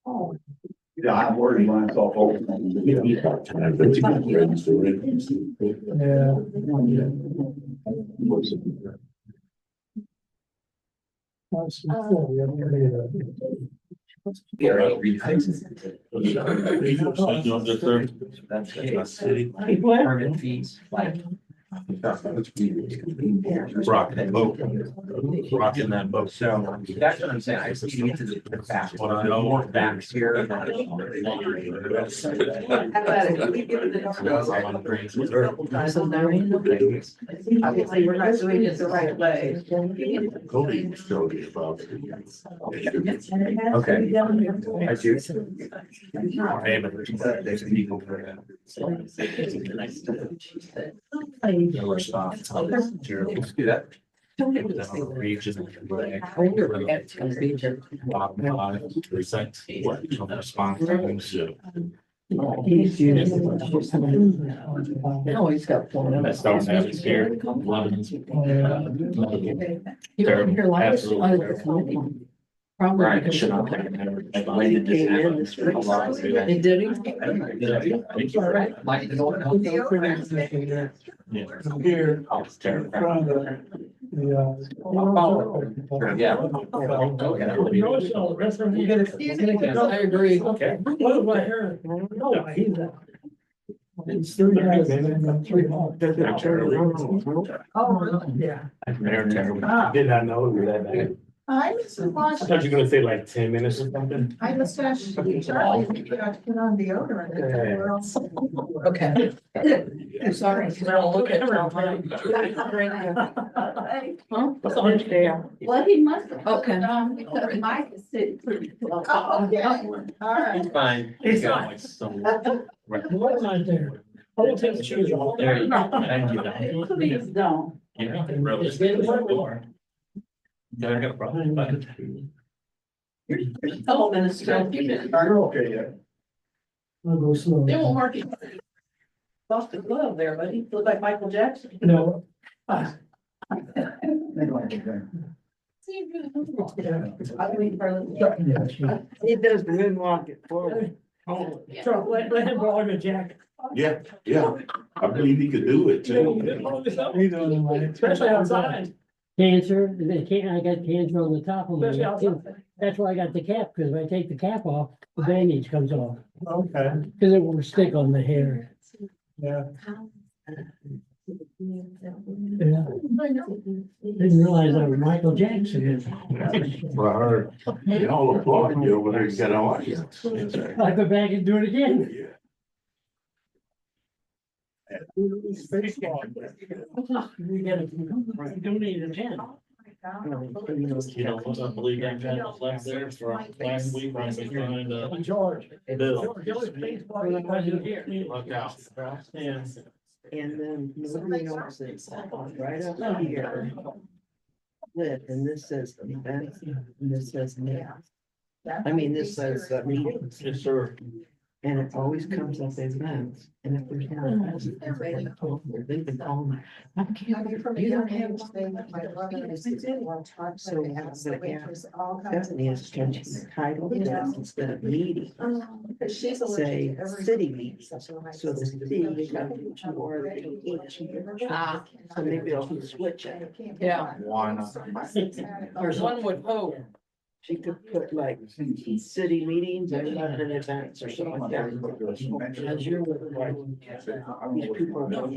Yeah, I've already run myself over. Permit fees, like. Rocking that boat. Rocking that boat. So that's what I'm saying. I just need to get to the fast one. I know more facts here. Obviously, we're not doing it the right way. Cody was telling me about it. Okay. I do. No response. Let's do that. Region. I wonder if it's gonna be here. Bottom line, percent. Response times. He's using. No, he's got one. That's starting to have scared. You don't hear last on the committee. Probably. Right, because- should not. He came in this week. He did he? Like the old. Yeah. Here, Oh, it's terrible. from the, Yeah. I agree. Okay. what am I hearing? No, he's a. It's 3 days, and 3 months. Oh, yeah. Did not know you were that bad. Hi, Mrs. I Washington. thought you were gonna say like 10 minutes or something. I must ask Charlie, if you got to put on deodorant. Okay. I'm sorry. I don't look at it. Huh? Well, he must have. Okay. Because Mike is sitting pretty close. Oh, okay, all right. Fine. He's Got fine. like some- What am I there? I will take the shoes off. There you go. Thank you. Please don't. Yeah, really. Just get the front door. Yeah, I got a problem. But- Oh, Minister. You're okay, yeah. I'll go slow. They won't mark it. Lost the glove there, buddy. Look like Michael Jackson. No. I wait for a little. He does the moonwalk at forward. Charlie, let him borrow your jacket. Yeah, yeah, I believe he could do it too. Especially outside. Cancer, they can't, I got cancer on the top of my Especially head too. outside. That's why I got the cap, because if I take the cap off, the bandage comes off, Okay, because it will stick on the hair. yeah. Yeah. Didn't realize I was Michael Jackson. Well, I heard, they all applauding you over there, you got an audience. I go back and do it again. Yeah. We gotta donate a tent. You know, I believe that guy was left there for last week, I behind, George. Bill. George pays for it, because you're here. Look out. Yeah. And then nobody else is right up here. Lit, and this says events, and this says mayor. I mean, this says meetings, Yes, sir. and it always comes up events, and if there's not. They've been calling. I can't, you don't have. So, Stephanie is changing the title to this instead of meeting, say city meeting. So the city becomes more than each. So maybe I'll switch it. Yeah. Why not? Or one would hope. She could put like city meetings and other events or something like that. As you're with like. These people are.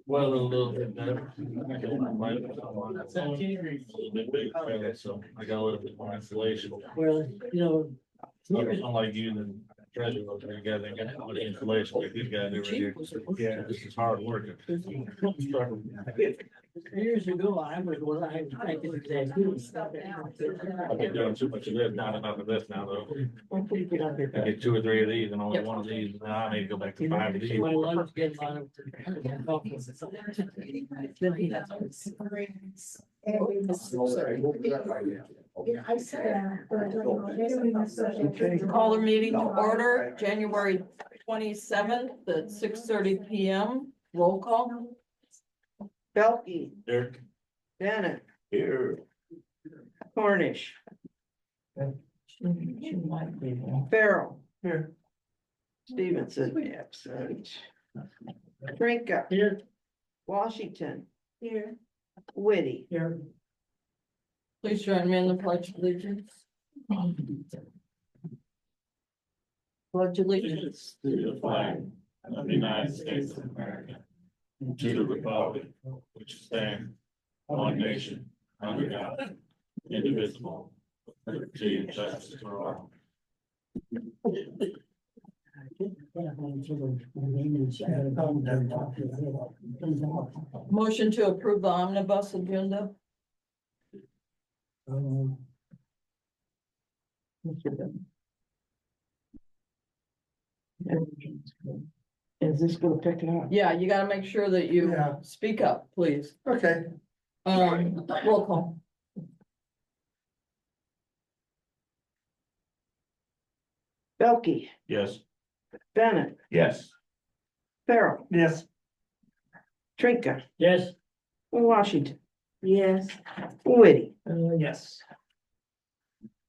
Well, a little bit better. So I got a little bit more insulation. Well, you know. Unlike you and treasure, you guys ain't got all the insulation like these guys over here. Yeah, this is hard work. Years ago, I was, well, I did that. I've been doing too much of this, not enough of this now though. I get 2 or 3 of these and only one of these, and now I need to go back to 5 of these. My lungs get a lot of. Call the meeting to order, January 27th at 6:30 PM. Roll call. Belkey, Here. Bennett, Here. Cornish. She might be there. Farrell, Here. Stevenson, absent. Trinka, Here. Washington, Here. Whitty. Here. Please join me in the pledge of allegiance. Pledge allegiance. To the flag of the United States of America, to the republic which stands one nation under God, indivisible, with liberty and justice for all. Motion to approve the omnibus agenda. Is this gonna pick it up? Yeah, you gotta make sure that you Yeah. speak up, please. Okay. Roll call. Belkey, Yes. Bennett, Yes. Farrell, Yes. Trinka, Yes. Washington, Yes. Whitty. Yes.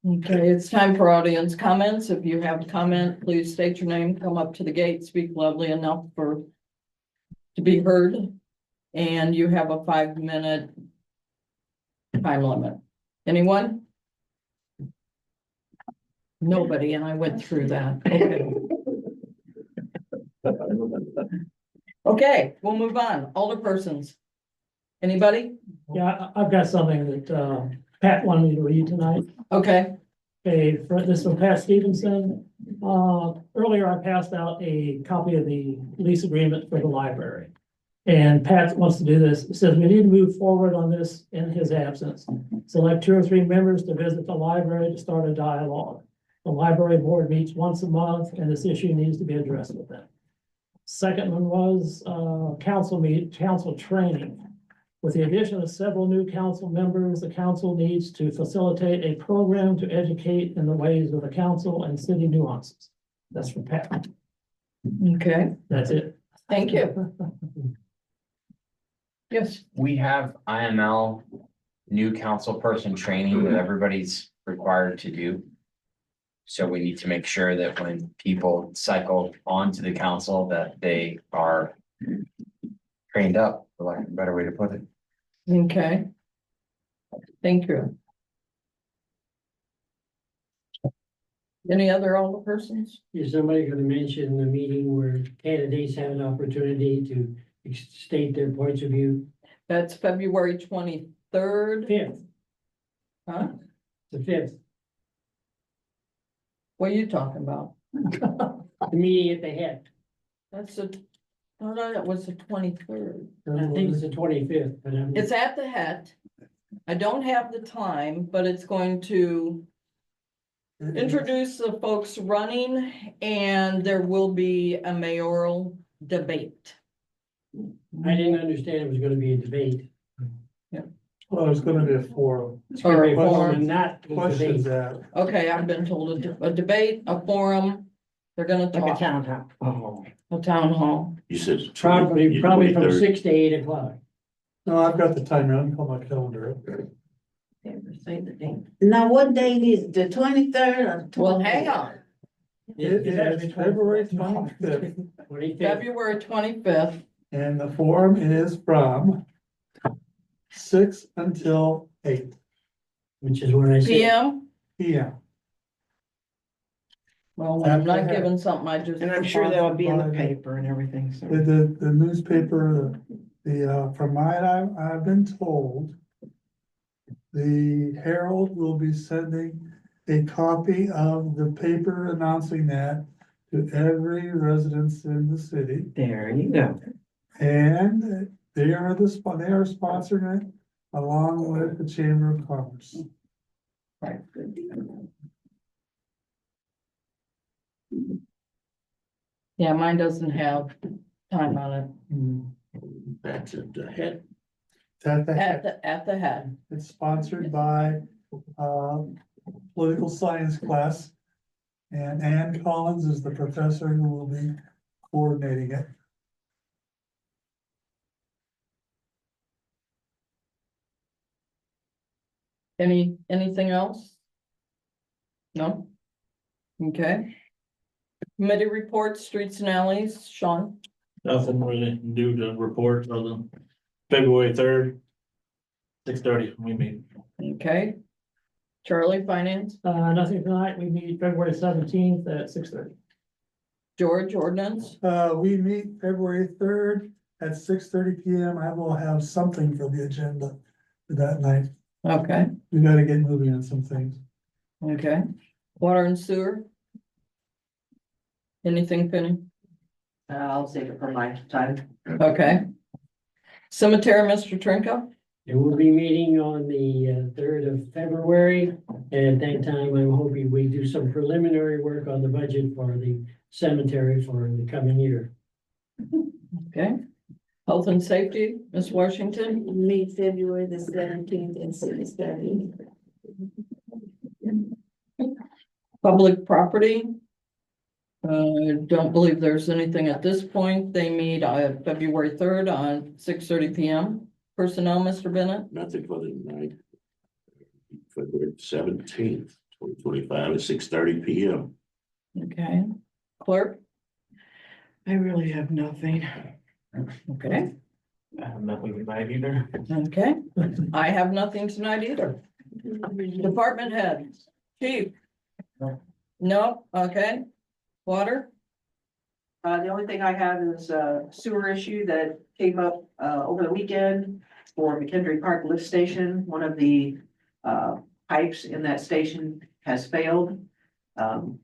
Okay, it's time for audience comments. If you have a comment, please state your name, come up to the gate, speak loudly enough to be heard. And you have a 5-minute time limit. Anyone? Nobody, and I went through that. Okay. Okay, we'll move on. Alderpersons. Anybody? Yeah, I've got something that, Pat wanted me to read tonight. Okay, Okay, this from Pat Stevenson. Earlier I passed out a copy of the lease agreement for the library. And Pat wants to do this. It says we need to move forward on this in his absence. Select 2 or 3 members to visit the library to start a dialogue. The library board meets once a month and this issue needs to be addressed with them. Second one was, council training. With the addition of several new council members, the council needs to facilitate a program to educate in the ways of the council and city nuances. That's from Pat. okay, That's it. thank you. Yes, We have IML new council person training that everybody's required to do. So we need to make sure that when people cycle onto the council, that they are trained up, for lack of a better way to put it. okay. Thank you. Any other alderpersons? Is somebody gonna mention the meeting where candidates have an opportunity to state their points of view? That's February 23rd. Fifth, Huh? the fifth, What are you talking about? the meeting at the head. That's the, oh, no, that was the 23rd. I think it's the 25th, but I'm. It's at the Het. I don't have the time, but it's going to introduce the folks running and there will be a mayoral debate. I didn't understand it was gonna be a debate. Well, there's gonna be a forum. It's gonna be a Or a forum, forum. not a Questions debate. that, Okay, I've been told a debate, a forum. They're gonna Like a talk, town hall. Oh. a town hall. You said. Probably from 23rd. 6 to 8 o'clock. no, I've got the time, I'm on my calendar. Now, what date is the 23rd or? Well, hang on, It is February 25th, 25th, February 25th, and the forum is from 6 until 8 which is what I said. PM. PM. Well, I'm not giving something I just. And I'm sure that will be in the paper and everything, so. The newspaper, from what I've been told, the Herald will be sending a copy of the paper announcing that to every residence in the city. There you go. And they are sponsoring it along with the Chamber of Commerce. Right. Yeah, mine doesn't have time on it. That's it. the head. At the head. It's sponsored by, political science class. And Ann Collins is the professor who will be coordinating it. Anything else? No? Okay. Committee reports, streets and alleys, Sean, Nothing really new to report other than February 3rd. 6:30, we meet. okay. Charlie, finance, Nothing tonight. We meet February 17th at 6:30. George, ordinance, We meet February 3rd at 6:30 PM. I will have something for the agenda for that night. okay, We gotta get moving on some things. okay. Water and sewer? Anything, Penny? I'll save it for my time. Okay. Cemetery, Mr. Trinko? And we'll be meeting on the 3rd of February. And at that time, I'm hoping we do some preliminary work on the budget for the cemetery for the coming year. Okay. Health and safety, Ms. Washington? Meet February the 17th in 6:30. Public property? Don't believe there's anything at this point. They meet February 3rd on 6:30 PM. Personnel, Mr. Bennett? Nothing for the night. February 17th, 2025 at 6:30 PM. Okay. Clerk? I really have nothing. Okay, I have nothing tonight either. okay. I have nothing tonight either. Department head, chief? No, okay. Water? The only thing I have is a sewer issue that came up, over the weekend for McKendree Park Lift Station. One of the, pipes in that station has failed.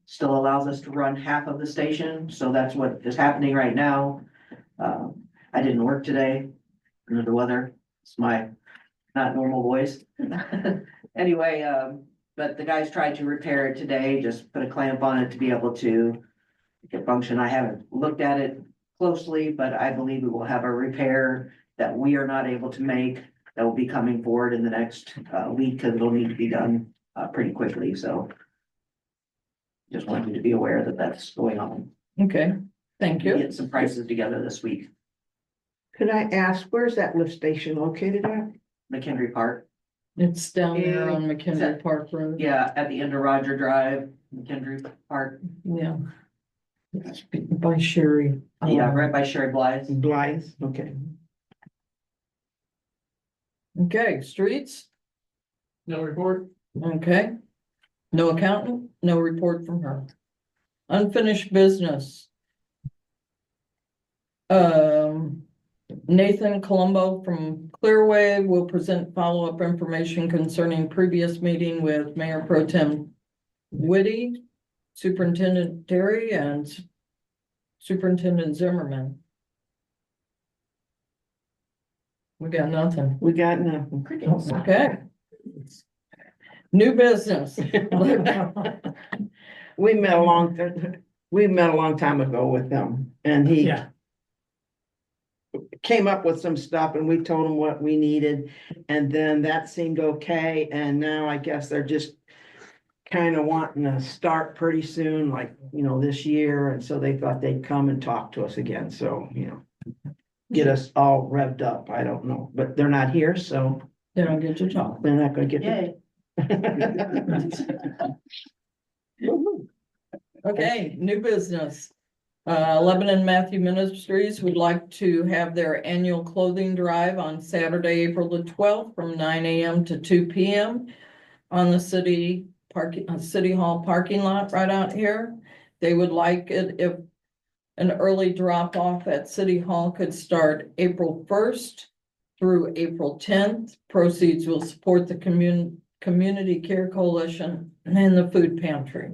Still allows us to run half of the station, so that's what is happening right now. I didn't work today, under the weather. It's my not normal voice. Anyway, but the guys tried to repair it today, just put a clamp on it to be able to get function. I haven't looked at it closely, but I believe we will have a repair that we are not able to make that will be coming forward in the next week, because it'll need to be done pretty quickly, so. Just wanted you to be aware that that's going on. Okay, thank you. Get some prices together this week. Could I ask, where's that lift station located at? McKendree Park, It's down there on McKinley Park Road. yeah, at the end of Roger Drive, McKendree Park, Yeah. It's by Sherry. yeah, right by Sherry Blythe. Blythe, okay. Okay, streets? No report? Okay. No accountant, no report from her. Unfinished business. Nathan Colombo from Clearway will present follow-up information concerning previous meeting with Mayor Pro Tem Whitty, Superintendent Terry, and Superintendent Zimmerman. We got nothing. We got nothing. Okay. New business. We met a long time ago with him, and he Yeah, came up with some stuff, and we told him what we needed, and then that seemed okay, and now I guess they're just kind of wanting to start pretty soon, like, this year, and so they thought they'd come and talk to us again, so, get us all revved up. I don't know, but they're not here, so They don't get to talk. they're not gonna get. Yay. Okay, new business. Lebanon Matthew Ministries would like to have their annual clothing drive on Saturday, April the 12th from 9 AM to 2 PM on the city hall parking lot right out here. They would like it if an early drop off at City Hall could start April 1st through April 10th. Proceeds will support the Community Care Coalition and the food pantry.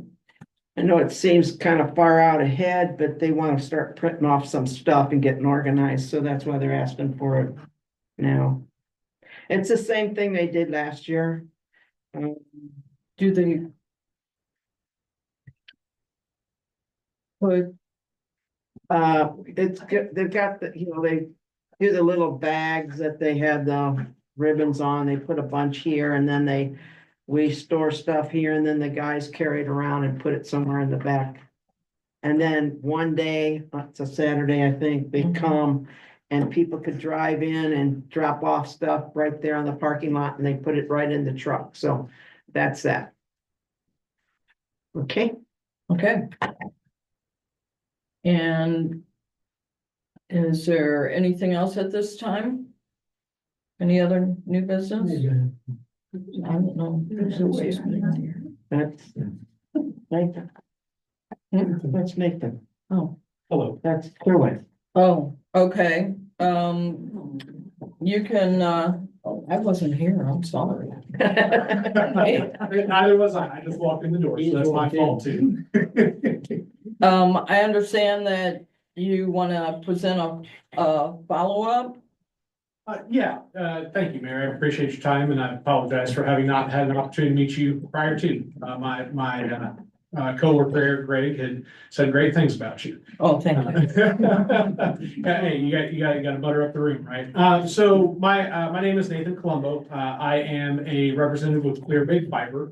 I know it seems kind of far out ahead, but they want to start printing off some stuff and getting organized, so that's why they're asking for it now. It's the same thing they did last year. Do they put, It's good, they've got the, they do the little bags that they have the ribbons on, they put a bunch here, and then we store stuff here, and then the guys carry it around and put it somewhere in the back. And then one day, it's a Saturday, I think, they come and people could drive in and drop off stuff right there on the parking lot, and they put it right in the truck, so that's that. Okay, Okay. And is there anything else at this time? Any other new business? I don't know. That's Nathan. That's Nathan. Oh, Hello. That's Clearway. oh, okay. You can, I wasn't here, I'm sorry. Neither was I just walked in the door, so that's my fault too. I understand that you wanna present a follow-up. Thank you, Mayor. I appreciate your time and I apologize for having not had an opportunity to meet you prior to. My coworker Greg had said great things about you. Oh, thank you. Hey, you got to butter up the room, right? So my name is Nathan Colombo. I am a representative with Clear Big Fiber.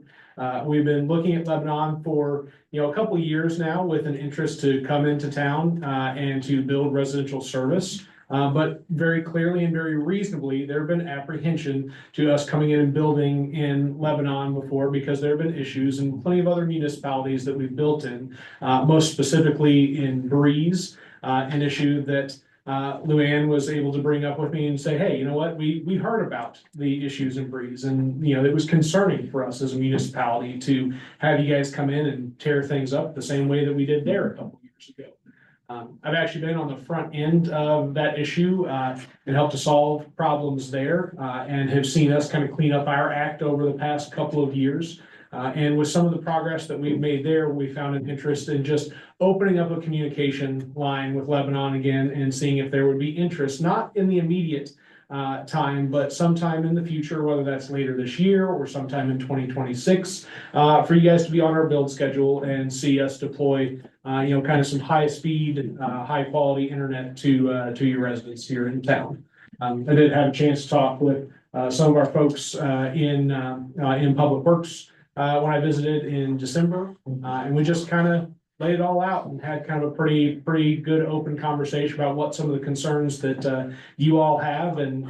We've been looking at Lebanon for, a couple of years now with an interest to come into town, and to build residential service. But very clearly and very reasonably, there have been apprehension to us coming in and building in Lebanon before because there have been issues in plenty of other municipalities that we've built in, most specifically in Breeze, an issue that Luann was able to bring up with me and say, hey, you know what, we heard about the issues in Breeze and, it was concerning for us as a municipality to have you guys come in and tear things up the same way that we did there a couple years ago. I've actually been on the front end of that issue and helped to solve problems there and have seen us kind of clean up our act over the past couple of years. And with some of the progress that we've made there, we found an interest in just opening up a communication line with Lebanon again and seeing if there would be interest, not in the immediate time, but sometime in the future, whether that's later this year or sometime in 2026, for you guys to be on our build schedule and see us deploy, kind of some high speed, high quality internet to your residents here in town. I did have a chance to talk with some of our folks in Public Works when I visited in December, and we just kind of laid it all out and had kind of a pretty good open conversation about what some of the concerns that you all have and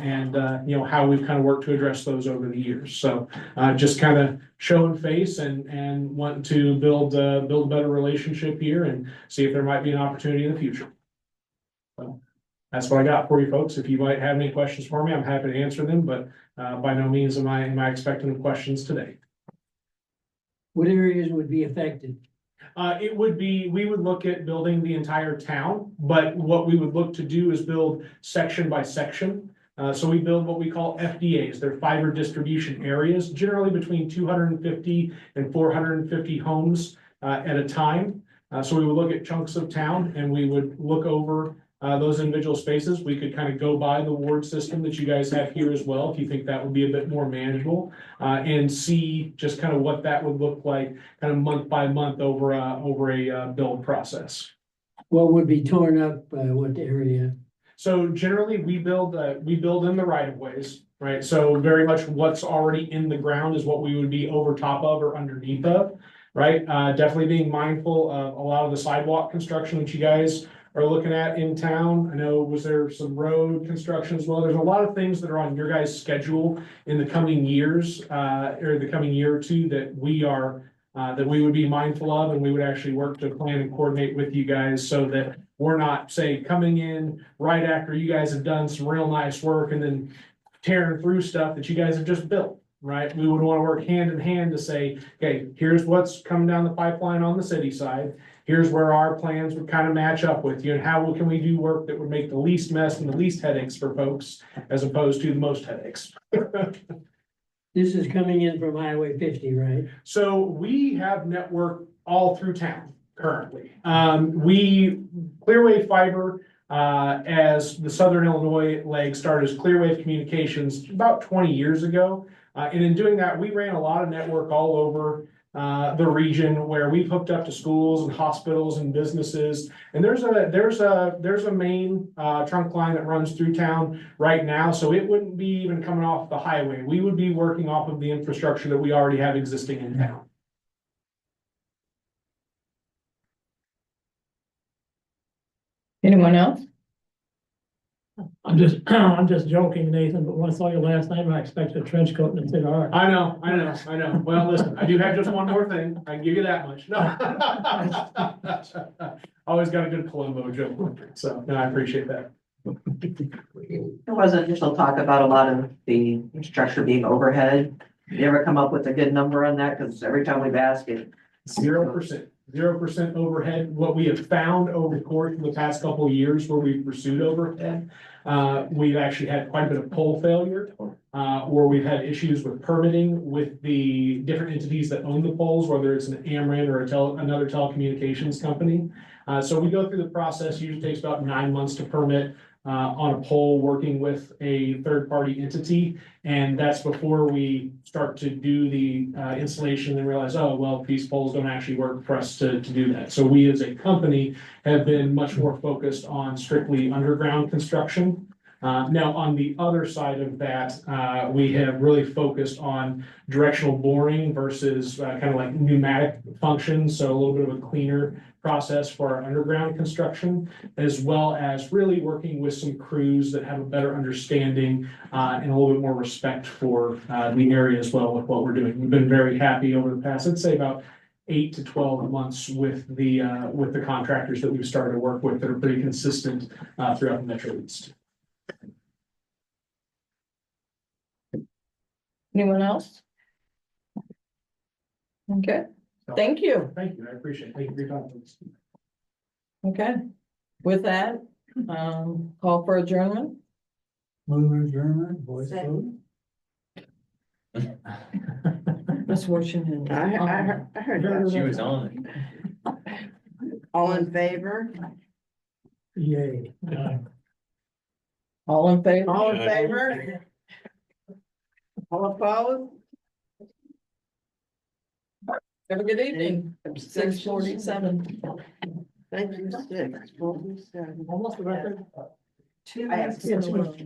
how we've kind of worked to address those over the years. So just kind of showing face and wanting to build a better relationship here and see if there might be an opportunity in the future. So that's what I got for you folks. If you might have any questions for me, I'm happy to answer them, but by no means am I expecting questions today. What areas would be affected? We would look at building the entire town, but what we would look to do is build section by section. So we build what we call FDAs. They're fiber distribution areas, generally between 250 and 450 homes at a time. So we would look at chunks of town and we would look over those individual spaces. We could kind of go by the ward system that you guys have here as well, if you think that would be a bit more manageable, and see just kind of what that would look like kind of month by month over a build process. What would be torn up by what area? So generally we build in the right of ways, right? So very much what's already in the ground is what we would be over top of or underneath of, right? Definitely being mindful of a lot of the sidewalk construction that you guys are looking at in town. I know, was there some road construction as well? There's a lot of things that are on your guys' schedule in the coming years, or the coming year or two that we would be mindful of, and we would actually work to plan and coordinate with you guys so that we're not, say, coming in right after you guys have done some real nice work and then tearing through stuff that you guys have just built, right? We would want to work hand in hand to say, okay, here's what's coming down the pipeline on the city side. Here's where our plans would kind of match up with you and how can we do work that would make the least mess and the least headaches for folks as opposed to the most headaches. This is coming in from Highway 50, right? So we have network all through town currently. Clearwave Fiber, as the Southern Illinois leg started as Clearwave Communications about 20 years ago. And in doing that, we ran a lot of network all over the region where we've hooked up to schools and hospitals and businesses. And there's a main trunk line that runs through town right now. So it wouldn't be even coming off the highway. We would be working off of the infrastructure that we already have existing in town. Anyone else? I'm just, I'm just joking, Nathan, but when I saw you last time, I expected a trench coat and a cigar. I know. Well, listen, I do have just one more thing. I can give you that much. No. Always got a good Columbo joke, so, no, I appreciate that. There was initial talk about a lot of the structure being overhead. Did you ever come up with a good number on that? Because every time we've asked it. 0% overhead. What we have found over the course of the past couple of years where we've pursued overhead, we've actually had quite a bit of pole failure, where we've had issues with permitting with the different entities that own the poles, whether it's an Ameren or another telecommunications company. So we go through the process, usually takes about 9 months to permit on a pole, working with a third-party entity. And that's before we start to do the installation and realize, oh, well, these poles don't actually work for us to do that. So we as a company have been much more focused on strictly underground construction. Now, on the other side of that, we have really focused on directional boring versus kind of like pneumatic functions. So a little bit of a cleaner process for our underground construction, as well as really working with some crews that have a better understanding and a little bit more respect for the area as well with what we're doing. We've been very happy over the past, I'd say about 8 to 12 months with the contractors that we've started to work with that are pretty consistent throughout the Metro East. Anyone else? Okay, thank you. Thank you, I appreciate it. Thank you for your confidence. Okay, with that, call for adjournment. Move adjournment, voice vote. Ms. Washington. I heard that. She was on it. All in favor? Yay. All in favor? All in favor? All opposed? Have a good evening. 6:47. Thank you, 6:47. Almost a record. Two. I have- minutes.